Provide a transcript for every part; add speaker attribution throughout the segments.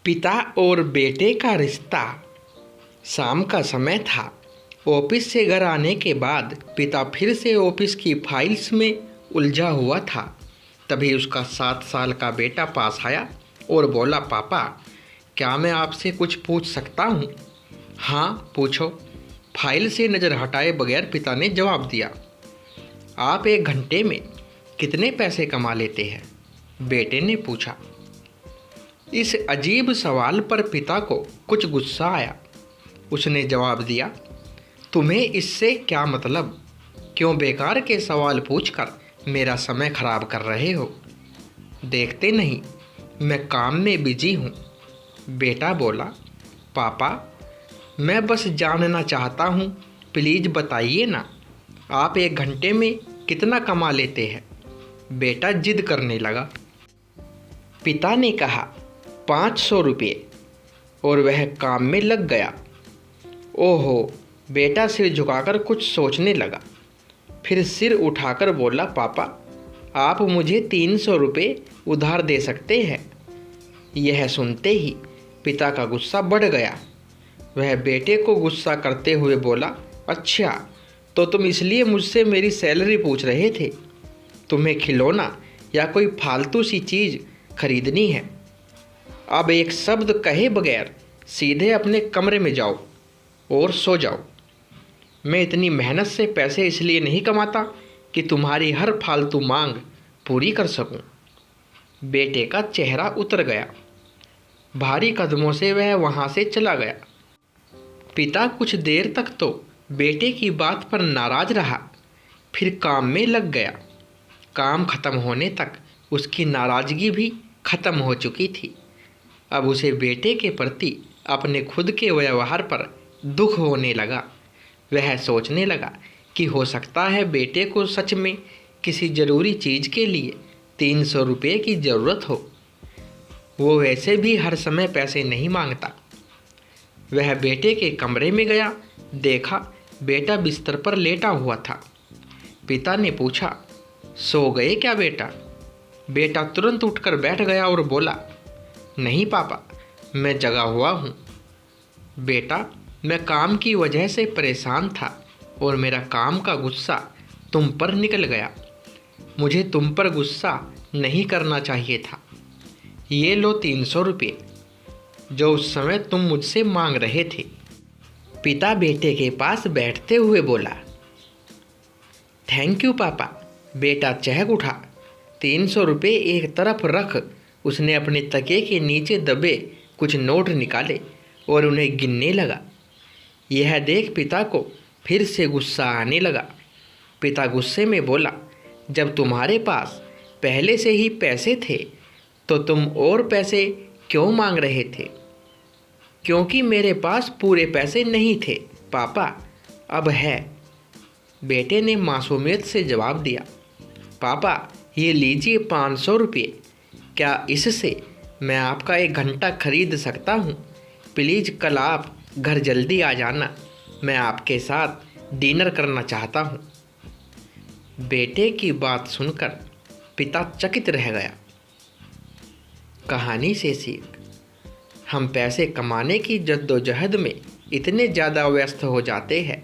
Speaker 1: पिता और बेटे का रिश्ता। शाम का समय था। ऑफिस से घर आने के बाद पिता फिर से ऑफिस की फाइल्स में उलझा हुआ था। तभी उसका 7 साल का बेटा पास आया और बोला, पापा क्या मैं आपसे कुछ पूछ सकता हूँ? हाँ पूछो, फाइल से नज़र हटाए बगैर पिता ने जवाब दिया। आप 1 घंटे में कितने पैसे कमा लेते हैं? बेटे ने पूछा। इस अजीब सवाल पर पिता को कुछ गुस्सा आया। उसने जवाब दिया, तुम्हें इससे क्या मतलब? क्यों बेकार के सवाल पूछकर मेरा समय खराब कर रहे हो? देखते नहीं मैं काम में बिजी हूँ। बेटा बोला, पापा मैं बस जानना चाहता हूँ, प्लीज़ बताइए ना, आप 1 घंटे में कितना कमा लेते हैं? बेटा जिद करने लगा। पिता ने कहा, 500 रुपये, और वह काम में लग गया। ओहो, बेटा सिर झुकाकर कुछ सोचने लगा। फिर सिर उठाकर बोला, पापा आप मुझे 300 रुपये उधार दे सकते हैं? यह सुनते ही पिता का गुस्सा बढ़ गया। वह बेटे को गुस्सा करते हुए बोला, अच्छा तो तुम इसलिए मुझसे मेरी सैलरी पूछ रहे थे? तुम्हें खिलौना या कोई फालतू सी चीज़ खरीदनी है? अब एक शब्द कहे बगैर सीधे अपने कमरे में जाओ और सो जाओ। मैं इतनी मेहनत से पैसे इसलिए नहीं कमाता कि तुम्हारी हर फालतू मांग पूरी कर सकूं। बेटे का चेहरा उतर गया। भारी कदमों से वह वहां से चला गया। पिता कुछ देर तक तो बेटे की बात पर नाराज रहा, फिर काम में लग गया। काम खत्म होने तक उसकी नाराजगी भी खत्म हो चुकी थी। अब उसे बेटे के प्रति अपने खुद के व्यवहार पर दुख होने लगा। वह सोचने लगा कि हो सकता है बेटे को सच में किसी ज़रूरी चीज़ के लिए 300 रुपये की ज़रूरत हो। वो वैसे भी हर समय पैसे नहीं मांगता। वह बेटे के कमरे में गया। देखा बेटा बिस्तर पर लेटा हुआ था। पिता ने पूछा, सो गए क्या बेटा? बेटा तुरंत उठकर बैठ गया और बोला, नहीं पापा मैं जगा हुआ हूँ। बेटा मैं काम की वजह से परेशान था और मेरा काम का गुस्सा तुम पर निकल गया। मुझे तुम पर गुस्सा नहीं करना चाहिए था। ये लो 300 रुपये जो उस समय तुम मुझसे मांग रहे थे। पिता बेटे के पास बैठते हुए बोला, थैंक यू पापा। बेटा चहक उठा। 300 रुपये एक तरफ रख उसने अपने तकिए के नीचे दबे कुछ नोट निकाले और उन्हें गिनने लगा। यह देख पिता को फिर से गुस्सा आने लगा। पिता गुस्से में बोला, जब तुम्हारे पास पहले से ही पैसे थे तो तुम और पैसे क्यों मांग रहे थे? क्योंकि मेरे पास पूरे पैसे नहीं थे पापा, अब है। बेटे ने मासूमियत से जवाब दिया, पापा ये लीजिए 500 रुपये। क्या इससे मैं आपका 1 घंटा खरीद सकता हूँ? प्लीज़ कल आप घर जल्दी आ जाना, मैं आपके साथ डिनर करना चाहता हूँ। बेटे की बात सुनकर पिता चकित रह गया। कहानी से सीख, हम पैसे कमाने की जद्दोजहद में इतने ज़्यादा व्यस्त हो जाते हैं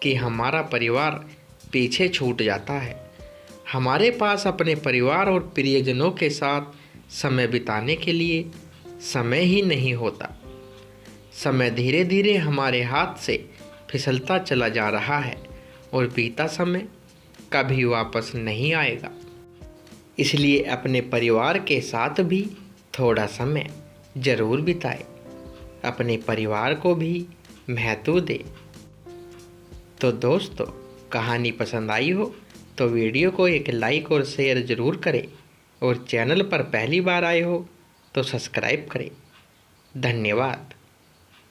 Speaker 1: कि हमारा परिवार पीछे छूट जाता है। हमारे पास अपने परिवार और प्रियजनों के साथ समय बिताने के लिए समय ही नहीं होता। समय धीरे धीरे हमारे हाथ से फिसलता चला जा रहा है और बीता समय कभी वापस नहीं आएगा। इसलिए अपने परिवार के साथ भी थोड़ा समय ज़रूर बिताए, अपने परिवार को भी महत्व दे। तो दोस्तों, कहानी पसंद आई हो तो वीडियो को एक लाइक और शेयर ज़रूर करें और चैनल पर पहली बार आए हो तो सब्सक्राइब करें। धन्यवाद।